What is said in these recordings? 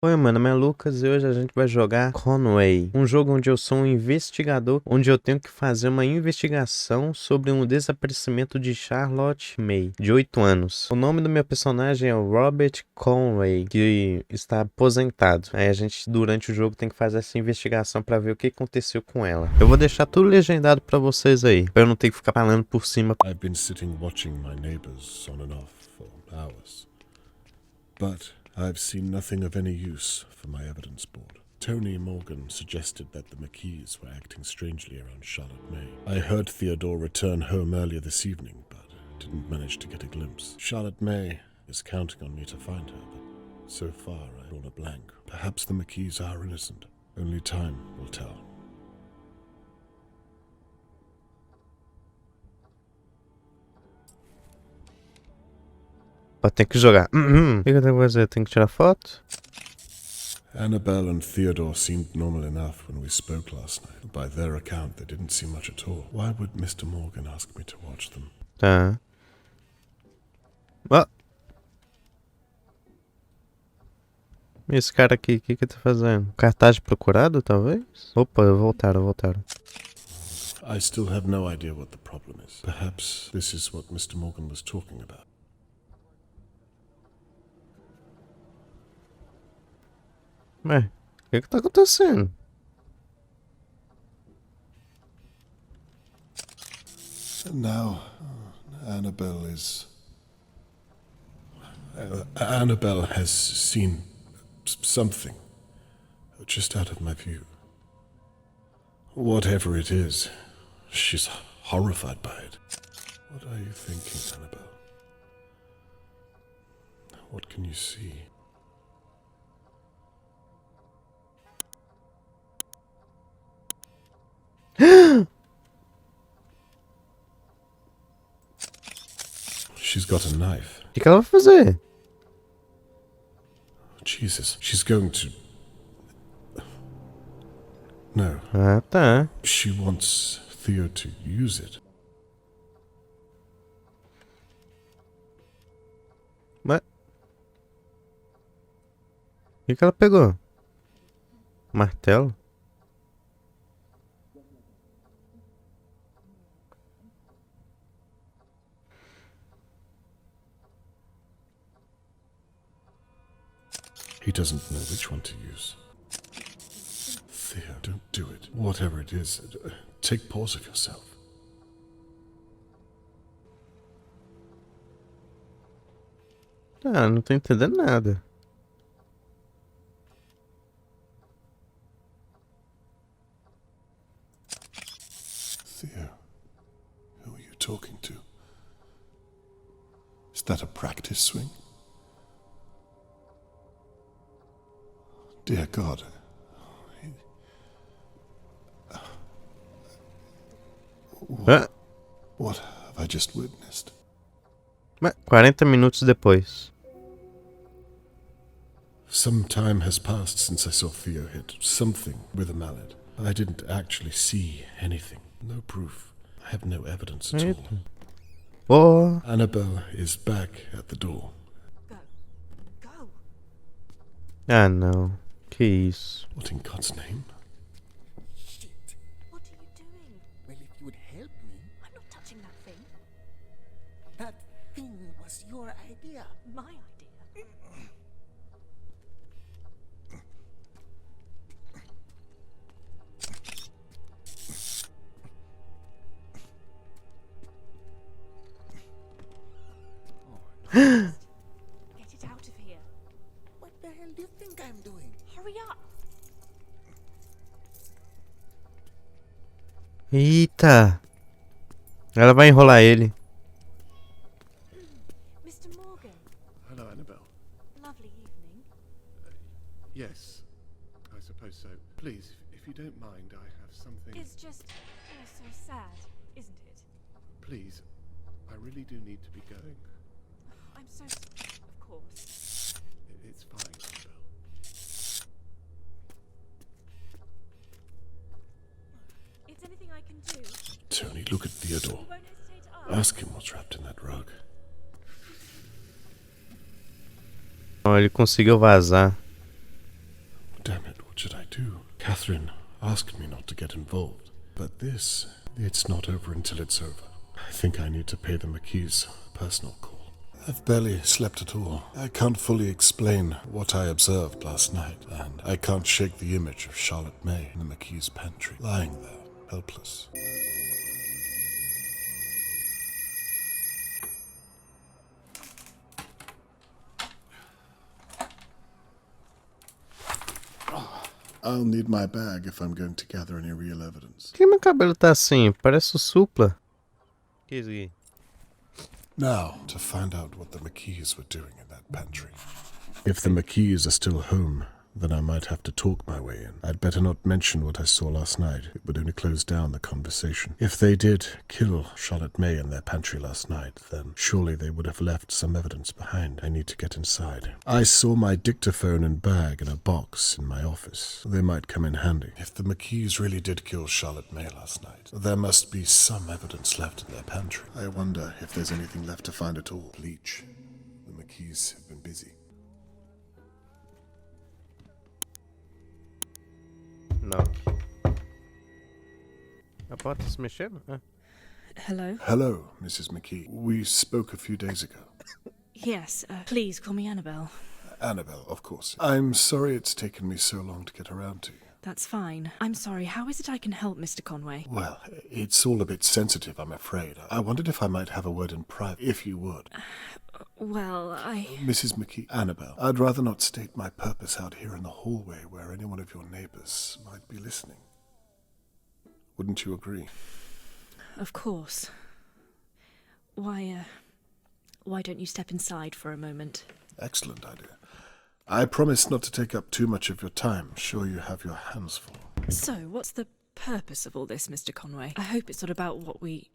Oi, mano, meu nome é Lucas e hoje a gente vai jogar Conway, um jogo onde eu sou um investigador, onde eu tenho que fazer uma investigação sobre um desaparecimento de Charlotte May, de 8 anos. O nome do meu personagem é o Robert Conway, que está aposentado. Aí a gente, durante o jogo, tem que fazer essa investigação pra ver o que aconteceu com ela. Eu vou deixar tudo legendado pra vocês aí, pra eu não ter que ficar falando por cima. I've been sitting watching my neighbors on and off for hours. But I've seen nothing of any use for my evidence board. Tony Morgan suggested that the McKees were acting strangely around Charlotte May. I heard Theodore return home earlier this evening, but didn't manage to get a glimpse. Charlotte May is counting on me to find her, but so far I've drawn a blank. Perhaps the McKees are innocent. Only time will tell. Tem que jogar. O que eu tenho que fazer? Tem que tirar foto? Annabelle and Theodore seemed normal enough when we spoke last night. By their account, they didn't see much at all. Why would Mr. Morgan ask me to watch them? Tá. Ó. Esse cara aqui, o que que tá fazendo? Cartaz de procurado, talvez? Opa, voltaram. I still have no idea what the problem is. Perhaps this is what Mr. Morgan was talking about. Ué, o que tá acontecendo? And now, Annabelle is... Annabelle has seen something just out of my view. Whatever it is, she's horrified by it. What are you thinking, Annabelle? What can you see? She's got a knife. O que ela vai fazer? Jesus, she's going to... No, Ah, tá. she wants Theo to use it. Mas... O que ela pegou? Martelo? He doesn't know which one to use. Theo, don't do it. Whatever it is, take pause of yourself. Ah, não tô entendendo nada. Theo, who are you talking to? Is that a practice swing? Dear God. What have I just witnessed? Mas 40 minutos depois. Some time has passed since I saw Theo hit something with a mallet. I didn't actually see anything. No proof. I have no evidence at all. Oh. Annabelle is back at the door. Go. Ah, não. Que isso? What in God's name? Shit. What are you doing? Well, if you would help me. I'm not touching that thing. That thing was your idea. My idea. Get it out of here. What the hell do you think I'm doing? Hurry up. Eita. Ela vai enrolar ele. Mr. Morgan. Hello, Annabelle. Lovely evening. Yes, I suppose so. Please, if you don't mind, I have something... It's just so sad, isn't it? Please, I really do need to be going. I'm so of course. It's fine, Annabelle. Is anything I can do? Tony, look at Theodore. You won't hesitate to ask. Ask him what's wrapped in that rug. Ele conseguiu vazar. What should I do? Catherine asked me not to get involved. But this, it's not over until it's over. I think I need to pay the McKees a personal call. I've barely slept at all. I can't fully explain what I observed last night, and I can't shake the image of Charlotte May in the McKees' pantry, lying there, helpless. I'll need my bag if I'm going to gather any real evidence. Por que meu cabelo tá assim? Parece o Supla. Que isso aqui? Now, to find out what the McKees were doing in that pantry. If the McKees are still home, then I might have to talk my way in. I'd better not mention what I saw last night. It would only close down the conversation. If they did kill Charlotte May in their pantry last night, then surely they would have left some evidence behind. I need to get inside. I saw my dictaphone and bag in a box in my office. They might come in handy. If the McKees really did kill Charlotte May last night, there must be some evidence left in their pantry. I wonder if there's anything left to find at all. Bleach. The McKees have been busy. Não. A porta se mexendo? Ah. Hello? Hello, Mrs. McKee. We spoke a few days ago. Yes, please call me Annabelle. Annabelle, of course. I'm sorry it's taken me so long to get around to you. That's fine. I'm sorry. How is it I can help, Mr. Conway? Well, it's all a bit sensitive, I'm afraid. I wondered if I might have a word in private, if you would. Well, Mrs. McKee, Annabelle, I'd rather not state my purpose out here in the hallway where any one of your neighbors might be listening. Wouldn't you agree? Of course. Why don't you step inside for a moment? Excellent idea. I promise not to take up too much of your time. Sure you have your hands full. So, what's the purpose of all this, Mr. Conway? I hope it's not about what we...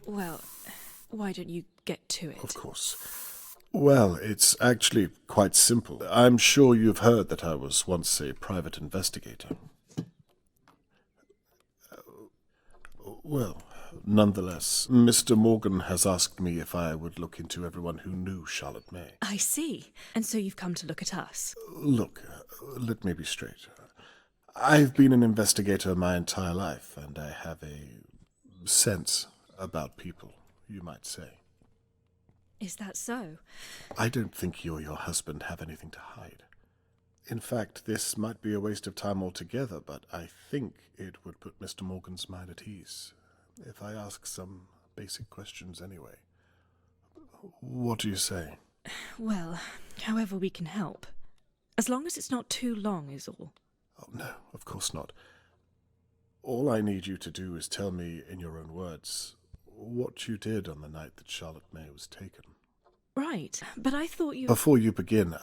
Well, why don't you get to it? Of course. Well, it's actually quite simple. I'm sure you've heard that I was once a private investigator. Well, nonetheless, Mr. Morgan has asked me if I would look into everyone who knew Charlotte May. I see. And so you've come to look at us. Look, let me be straight. I've been an investigator my entire life, and I have a sense about people, you might say. Is that so? I don't think you or your husband have anything to hide. In fact, this might be a waste of time altogether, but I think it would put Mr. Morgan's mind at ease if I ask some basic questions anyway. What do you say? Well, however we can help. As long as it's not too long is all. Oh, no, of course not. All I need you to do is tell me in your own words what you did on the night that Charlotte May was taken. Right, but I thought you... Before you begin,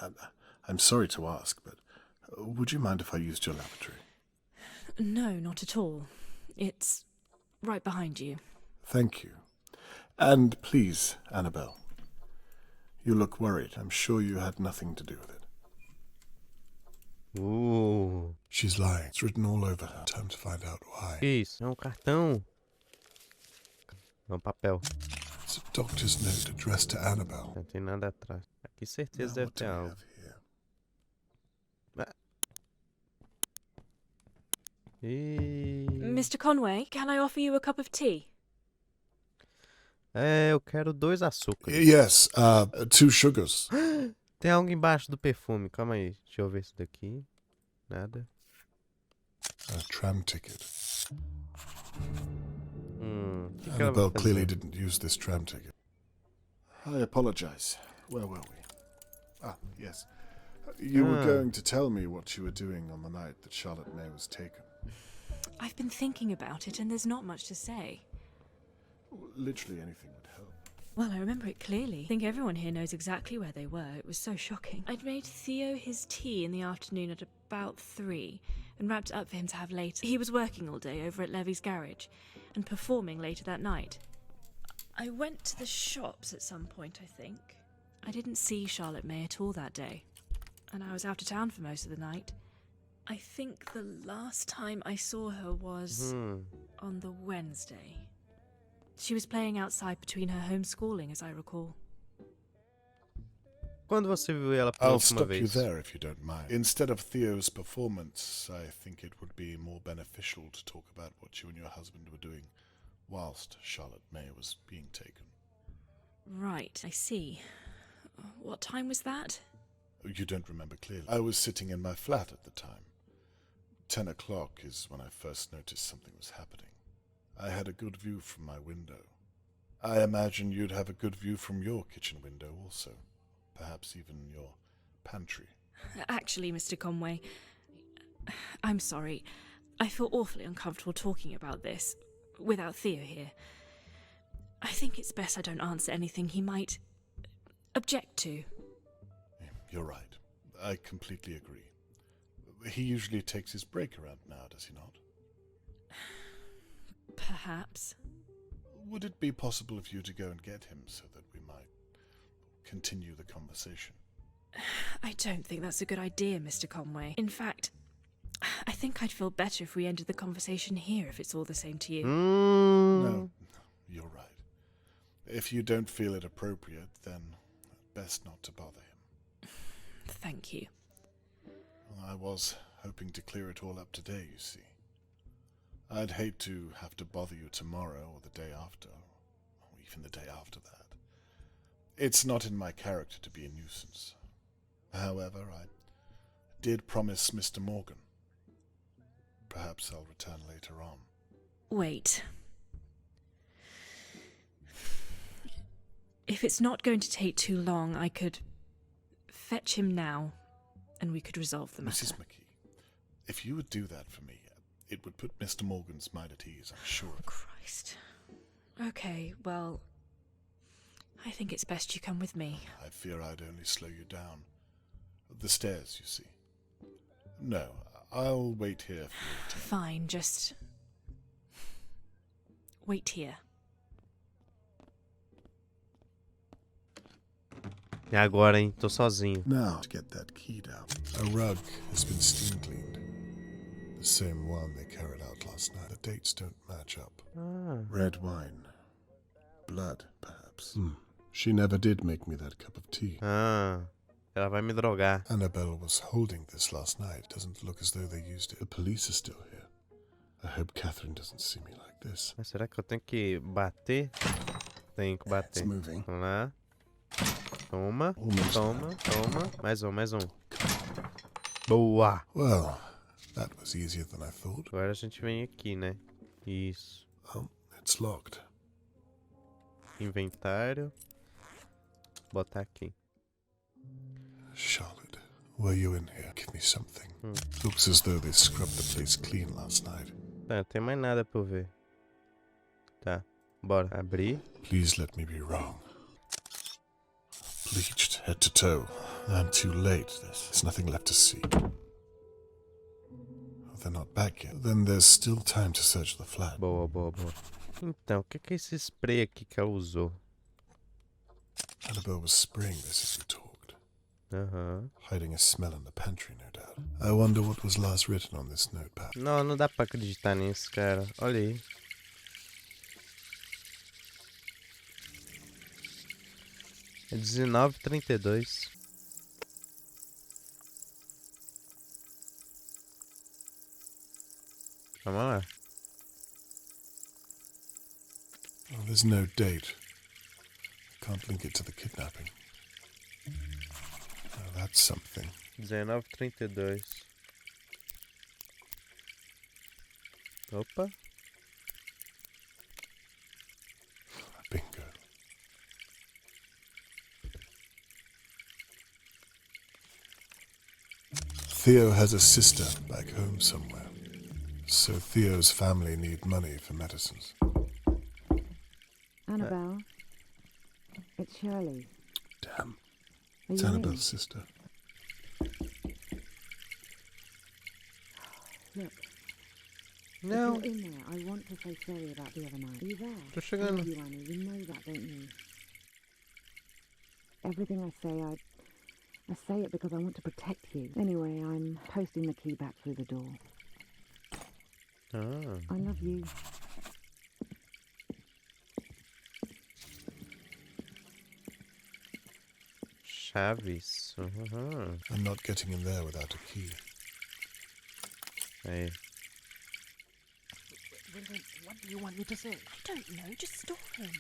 I'm sorry to ask, but would you mind if I used your lavatory? No, not at all. It's right behind you. Thank you. And please, Annabelle, you look worried. I'm sure you had nothing to do with it. She's lying. It's written all over her. Time to find out why. Que isso? É um cartão. É um papel. It's a doctor's note addressed to Annabelle. Não tem nada atrás. Aqui certeza Now, deve what ter do we algo. have here? Mr. Conway, can I offer you a cup of tea? É, eu quero 2 açúcares. Yes, 2 sugars. Tem algo embaixo do perfume. Calma aí. Deixa eu ver isso daqui. Nada. A tram ticket. Que ela vai Annabelle fazer? clearly didn't use this tram ticket. I apologize. Where were we? Ah, yes. You were going to tell me what you were doing on the night that Charlotte May was taken. I've been thinking about it and there's not much to say. Literally anything would help. Well, I remember it clearly. I think everyone here knows exactly where they were. It was so shocking. I'd made Theo his tea in the afternoon at about 3 and wrapped it up for him to have later. He was working all day over at Levy's garage and performing later that night. I went to the shops at some point, I think. I didn't see Charlotte May at all that day, and I was out of town for most of the night. I think the last time I saw her was on the Wednesday. She was playing outside between her homeschooling, as I recall. Quando você viu ela pela I'll última stop you vez? there if you don't mind. Instead of Theo's performance, I think it would be more beneficial to talk about what you and your husband were doing whilst Charlotte May was being taken. Right, I see. What time was that? You don't remember clearly. I was sitting in my flat at the time. 10 o'clock is when I first noticed something was happening. I had a good view from my window. I imagine you'd have a good view from your kitchen window also. Perhaps even your pantry. Actually, Mr. Conway, I'm sorry. I feel awfully uncomfortable talking about this without Theo here. I think it's best I don't answer anything he might object to. You're right. I completely agree. He usually takes his break around now, does he not? Perhaps. Would it be possible for you to go and get him so that we might continue the conversation? I don't think that's a good idea, Mr. Conway. In fact, I think I'd feel better if we ended the conversation here, if it's all the same to you. No, you're right. If you don't feel it appropriate, then best not to bother him. Thank you. I was hoping to clear it all up today, you see. I'd hate to have to bother you tomorrow or the day after, or even the day after that. It's not in my character to be a nuisance. However, I did promise Mr. Morgan. Perhaps I'll return later on. Wait. If it's not going to take too long, I could fetch him now, and we could resolve the matter. Mrs. McKee, if you would do that for me, it would put Mr. Morgan's mind at ease, I'm sure. Oh, Christ. Okay, well, I think it's best you come with me. I fear I'd only slow you down. The stairs, you see. No, I'll wait here for you to... Fine, just wait here. E agora, hein? Tô sozinho. Now, to get that key down. A rug has been steam cleaned. The same one they carried out last night. The dates don't match up. Red wine. Blood, perhaps. She never did make me that cup of tea. Ela vai me drogar. Annabelle was holding this last night. Doesn't look as though they used it. The police are still here. I hope Catherine doesn't see me like this. Mas será que eu tenho que bater? Tenho que bater. It's moving. Vamos lá. Toma, Almost toma, toma. Mais um. Boa! Well, that was easier than I thought. Agora a gente vem aqui, né? Isso. Oh, it's locked. Inventário. Botar aqui. Charlotte, were you in here? Give me something. Looks as though they scrubbed the place clean last night. Tá, não tem mais nada pra eu ver. Tá, bora. Abrir. Please let me be wrong. Bleached head to toe. I'm too late. There's nothing left to see. Oh, they're not back yet. Then there's still time to search the flat. Boa. Então, o que é esse spray aqui que ela usou? Annabelle was spraying this as we talked. Aham. Hiding a smell in the pantry, no doubt. I wonder what was last written on this notepad. Não dá pra acreditar nisso, cara. Olha aí. É 19h32. Vamos lá. Oh, there's no date. Can't link it to the kidnapping. Oh, that's something. 19h32. Opa. Bingo. Theo has a sister back home somewhere. So Theo's family need money for medicines. Annabelle, it's Shirley. Damn. Are It's you in? Annabelle's sister. Look, Não, if you're in there, I want to say sorry about the other night. Are you there? tô chegando. You, Annie, you know that, don't you? Everything I say it because I want to protect you. Anyway, I'm posting the key back through the door. Ah, I love you. chaves. Uhum. I'm not getting in there without a key. Aí. What do you want me to say? I don't know, just stop him.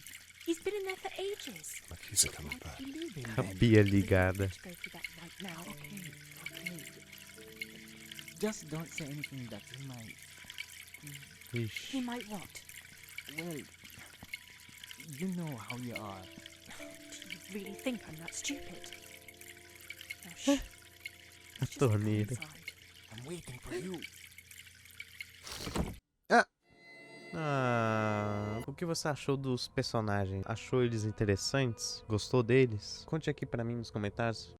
He's been in there for ages. My keys are coming back. Believe him A then. Bia ligada. Let's go through that right now. Okay. Just don't say anything that he might. He Ixi. might what? Well, you know how you are. Do you really think I'm that stupid? Now shh. A Let's just go torneira. inside. I'm waiting for you. Ah, o que você achou dos personagens? Achou eles interessantes? Gostou deles? Conte aqui pra mim nos comentários.